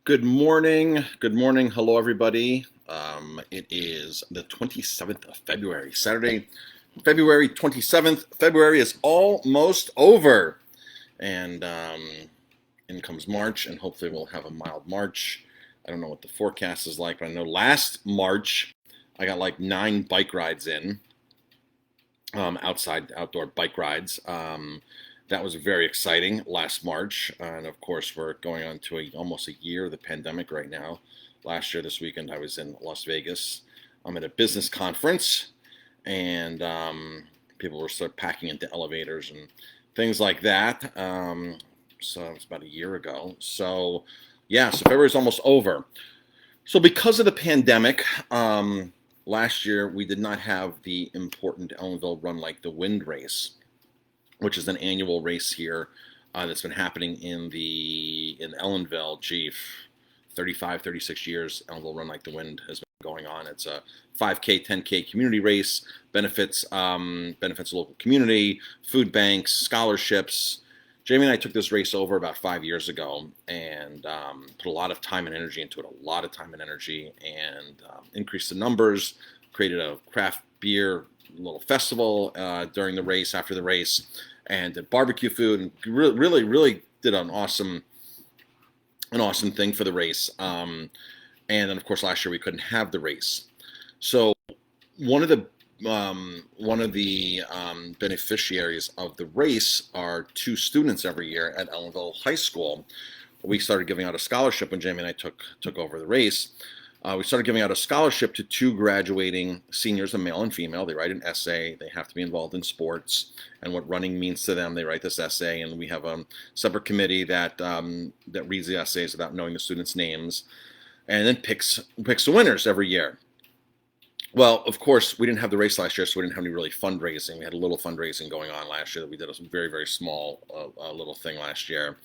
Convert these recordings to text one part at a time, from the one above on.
Good morning. Good morning. Hello, everybody. It is the 27th of February, Saturday, February 27th. February is almost over. And in comes March, and hopefully we'll have a mild March. I don't know what the forecast is like, but I know last March I got like 9 bike rides in, outdoor bike rides. That was very exciting last March, and of course we're going on to almost a year of the pandemic right now. Last year, this weekend, I was in Las Vegas. I'm at a business conference, and people were sort of packing into elevators and things like that. So it was about a year ago. So yeah, so February's almost over. So because of the pandemic, last year we did not have the important Ellenville Run Like the Wind race, which is an annual race here that's been happening in Ellenville. 35, 36 years. Ellenville Run Like the Wind has been going on. It's a 5K, 10K community race. Benefits the local community, food banks, scholarships. Jamie and I took this race over about 5 years ago and put a lot of time and energy into it. And increased the numbers. Created a craft beer little festival during the race, after the race, and did barbecue food, and really did an awesome thing for the race. And then, of course, last year we couldn't have the race. So one of the beneficiaries of the race are 2 students every year at Ellenville High School. We started giving out a scholarship when Jamie and I took over the race. We started giving out a scholarship to 2 graduating seniors, a male and female. They write an essay. They have to be involved in sports and what running means to them. They write this essay, and we have a separate committee that reads the essays without knowing the students' names, and then picks the winners every year. Well, of course, we didn't have the race last year, so we didn't have any really fundraising. We had a little fundraising going on last year. We did a very, very small little thing last year.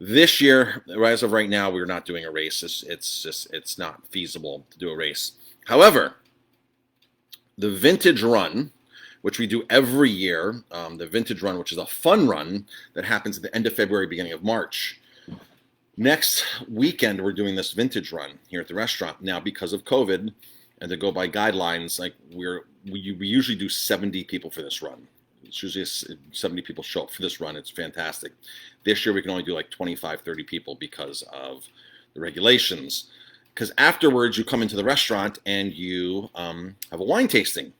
This year, as of right now, we're not doing a race. It's not feasible to do a race. However, the Vintage Run, which we do every year, the Vintage Run, which is a fun run that happens at the end of February, beginning of March. Next weekend, we're doing this Vintage Run here at the restaurant. Now, because of COVID, and to go by guidelines, like we usually do 70 people for this run. It's usually 70 people show up for this run. It's fantastic. This year we can only do like 25, 30 people because of the regulations. Because afterwards you come into the restaurant and you have a wine tasting.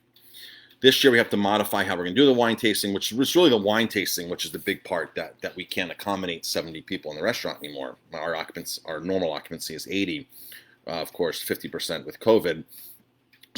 This year we have to modify how we're going to do the wine tasting, which is really the wine tasting, which is the big part that we can't accommodate 70 people in the restaurant anymore. Our normal occupancy is 80. Of course, 50% with COVID.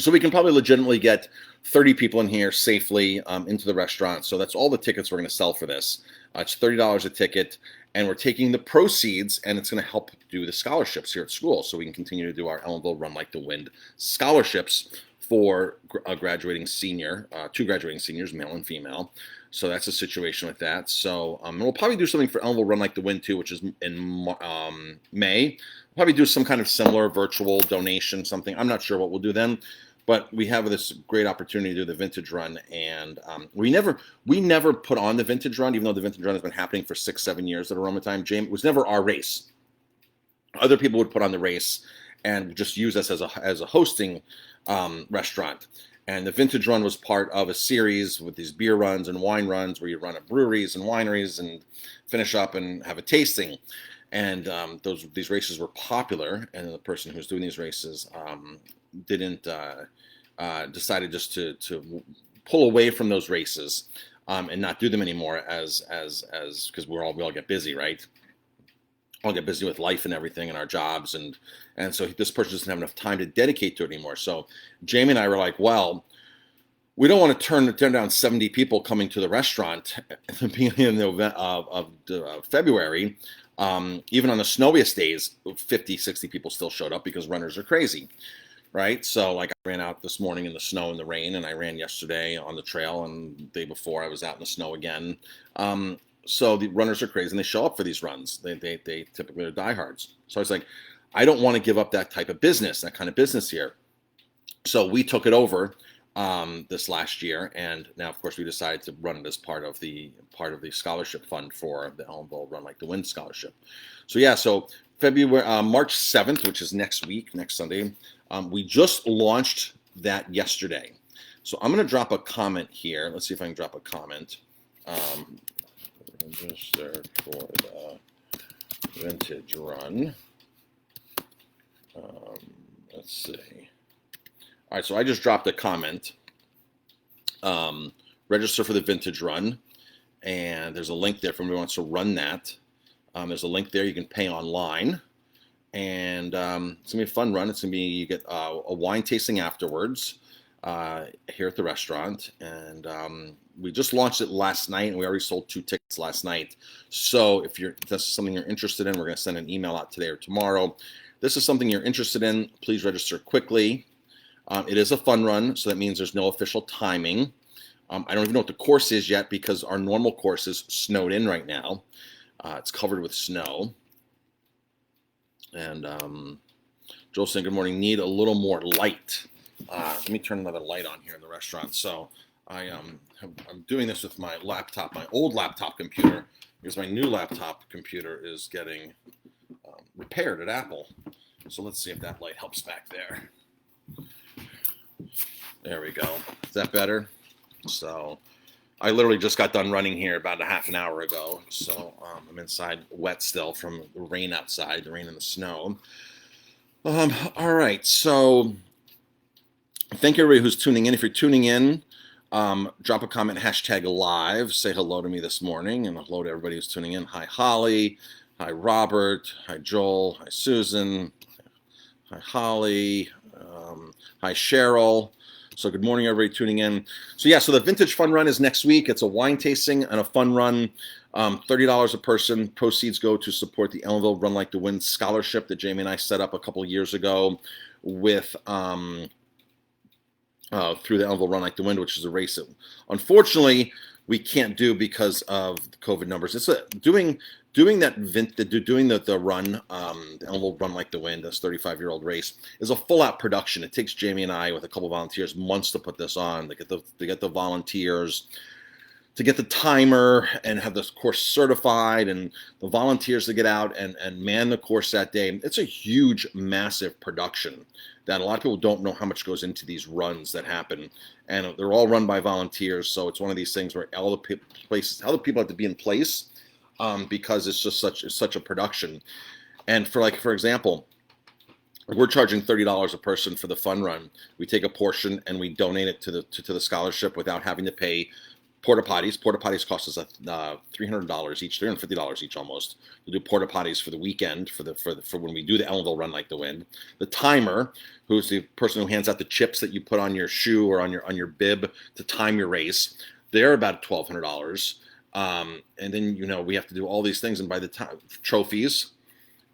So we can probably legitimately get 30 people in here safely into the restaurant. So that's all the tickets we're going to sell for this. It's $30 a ticket, and we're taking the proceeds, and it's going to help do the scholarships here at school, so we can continue to do our Ellenville Run Like the Wind scholarships for a graduating senior, 2 graduating seniors, male and female. So that's the situation with that. So we'll probably do something for Ellenville Run Like the Wind too, which is in May. We'll probably do some kind of similar virtual donation, something. I'm not sure what we'll do then. But we have this great opportunity to do the Vintage Run, and we never put on the Vintage Run, even though the Vintage Run has been happening for 6, 7 years at Aroma Time. James, it was never our race. Other people would put on the race and just use us as a hosting restaurant. And the Vintage Run was part of a series with these beer runs and wine runs where you run at breweries and wineries and finish up and have a tasting. And these races were popular, and the person who was doing these races decided just to pull away from those races and not do them anymore as because we all get busy, right? All get busy with life and everything and our jobs, and so this person doesn't have enough time to dedicate to it anymore. So Jamie and I were like, well, we don't want to turn down 70 people coming to the restaurant at the beginning of February. Even on the snowiest days, 50, 60 people still showed up because runners are crazy, right? So like I ran out this morning in the snow and the rain, and I ran yesterday on the trail, and the day before I was out in the snow again. So the runners are crazy, and they show up for these runs. They typically are diehards. So I was like, I don't want to give up that type of business, that kind of business here. So we took it over this last year, and now of course we decided to run it as part of the scholarship fund for the Ellenville Run Like the Wind scholarship. So yeah, so March 7th, which is next week, next Sunday. We just launched that yesterday. So I'm going to drop a comment here. Let's see if I can drop a comment. Register for the vintage run. Let's see. All right, so I just dropped a comment. Register for the vintage run. And there's a link there for anyone who wants to run that. There's a link there. You can pay online. And it's going to be a fun run. It's going to be, you get a wine tasting afterwards here at the restaurant. And we just launched it last night, and we already sold 2 tickets last night. So if that's something you're interested in, we're going to send an email out today or tomorrow. This is something you're interested in, please register quickly. It is a fun run, so that means there's no official timing. I don't even know what the course is yet because our normal course is snowed in right now. It's covered with snow. And Joel saying, good morning, need a little more light. Let me turn another light on here in the restaurant. So I'm doing this with my laptop, my old laptop computer, because my new laptop computer is getting repaired at Apple. So let's see if that light helps back there. There we go. Is that better? So I literally just got done running here about a half an hour ago. So I'm inside wet still from the rain outside, the rain and the snow. All right. So thank you everybody who's tuning in. If you're tuning in, drop a comment, #live, say hello to me this morning, and hello to everybody who's tuning in. Hi, Holly. Hi, Robert. Hi, Joel. Hi, Susan. Hi, Holly. Hi, Cheryl. So good morning, everybody tuning in. So yeah, so the Vintage Fun Run is next week. It's a wine tasting and a fun run. $30 a person. Proceeds go to support the Ellenville Run Like the Wind scholarship that Jamie and I set up a couple years ago with through the Ellenville Run Like the Wind, which is a race that unfortunately we can't do because of the COVID numbers. It's doing the run, the Ellenville Run Like the Wind, this 35-year-old race, is a full-out production. It takes Jamie and I, with a couple of volunteers, months to put this on, to get the volunteers, to get the timer, and have this course certified, and the volunteers to get out and man the course that day. It's a huge, massive production that a lot of people don't know how much goes into these runs that happen. And they're all run by volunteers, so it's one of these things where all the people have to be in place, because it's just such a production. And for example, we're charging $30 a person for the fun run. We take a portion and we donate it to the scholarship without having to pay porta potties. Porta potties cost us $300 each, $350 each almost. We do porta potties for the weekend for when we do the Ellenville Run Like the Wind. The timer, who's the person who hands out the chips that you put on your shoe or on your bib to time your race, they're about $1,200. And then, we have to do all these things. And by the time, trophies,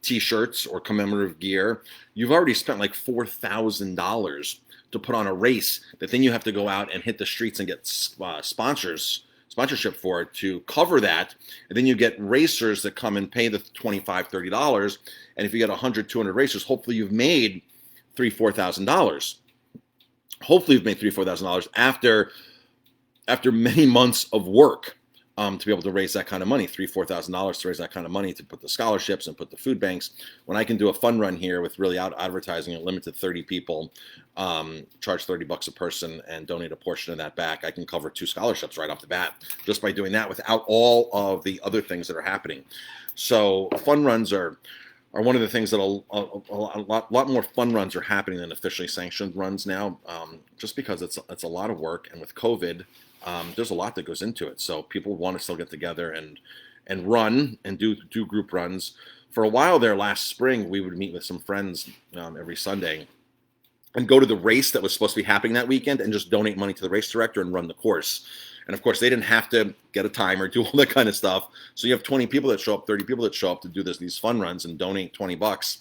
T-shirts, or commemorative gear, you've already spent like $4,000 to put on a race that then you have to go out and hit the streets and get sponsorship for it to cover that. And then you get racers that come and pay the $25, $30. And if you get 100, 200 racers, hopefully you've made $3,000, $4,000. Hopefully you've made $3,000, $4,000 after many months of work. To be able to raise that kind of money, $3,000, $4,000 to raise that kind of money to put the scholarships and put the food banks. When I can do a fun run here with really advertising and limited 30 people, charge $30 a person and donate a portion of that back, I can cover 2 scholarships right off the bat just by doing that without all of the other things that are happening. So fun runs are one of the things that a lot more fun runs are happening than officially sanctioned runs now, just because it's a lot of work, and with COVID, there's a lot that goes into it. So people want to still get together and run and do group runs. For a while there last spring, we would meet with some friends every Sunday and go to the race that was supposed to be happening that weekend and just donate money to the race director and run the course. And of course, they didn't have to get a timer, do all that kind of stuff. So you have 20 people that show up, 30 people that show up to do these fun runs and donate $20.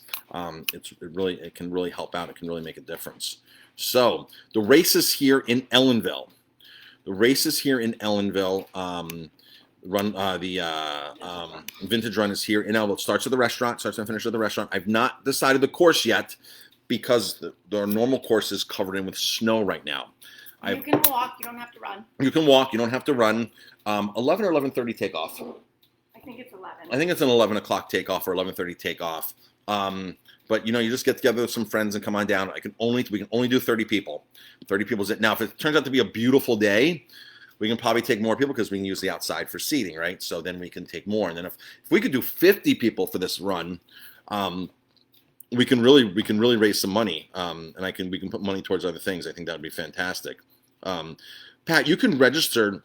It can really help out. It can really make a difference. So the race is here in Ellenville. The race is here in Ellenville. The Vintage Run is here in Ellenville. It starts at the restaurant, starts and finishes at the restaurant. I've not decided the course yet because the normal course is covered in with snow right now. You can walk. You don't have to run. You can walk. You don't have to run. 11 or 11:30 takeoff. I think it's 11. I think it's an 11 o'clock takeoff or 11:30 takeoff But you know, you just get together with some friends and come on down. We can only do 30 people. 30 people is it. Now, if it turns out to be a beautiful day, we can probably take more people because we can use the outside for seating, right? So then we can take more. And then if we could do 50 people for this run, we can really raise some money, and we can put money towards other things. I think that would be fantastic. Pat, you can register.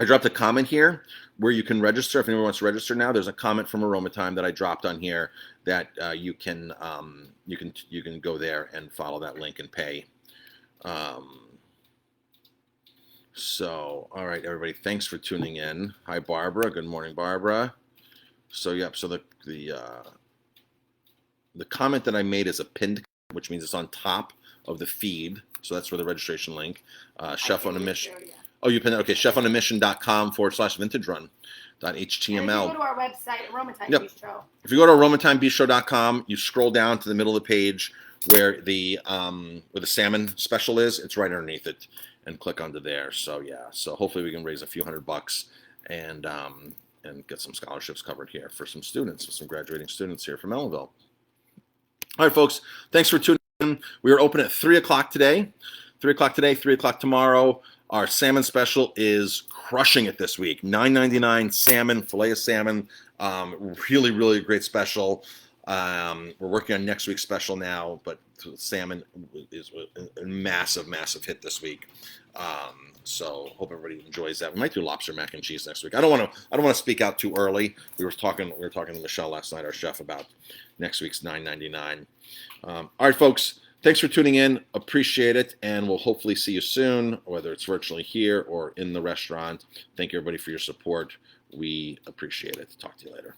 I dropped a comment here where you can register. If anyone wants to register now, there's a comment from Aroma Time that I dropped on here that you can go there and follow that link and pay. So, all right, everybody, thanks for tuning in. Hi, Barbara. Good morning, Barbara. So, yep. So the comment that I made is a pinned, which means it's on top of the feed. So that's for the registration link. Chef on a Mission. Oh, you pinned it. Okay, chefonamission.com/vintagerun.html. If you go to our website, Aromatime Yep. Bistro. If you go to aromatimebistro.com, you scroll down to the middle of the page where the salmon special is. It's right underneath it, and click onto there. So yeah, so hopefully we can raise a few $100 and get some scholarships covered here for some students, some graduating students here from Ellenville. All right, folks, thanks for tuning in. We are open at 3 o'clock today. 3 o'clock today, 3 o'clock tomorrow. Our salmon special is crushing it this week. $9.99 salmon, fillet of salmon. Really, really great special. We're working on next week's special now, but salmon is a massive, massive hit this week. So hope everybody enjoys that. We might do lobster mac and cheese next week. I don't want to speak out too early. We were talking to Michelle last night, our chef, about next week's $9.99. All right, folks. Thanks for tuning in. Appreciate it. And we'll hopefully see you soon, whether it's virtually here or in the restaurant. Thank you, everybody, for your support. We appreciate it. Talk to you later.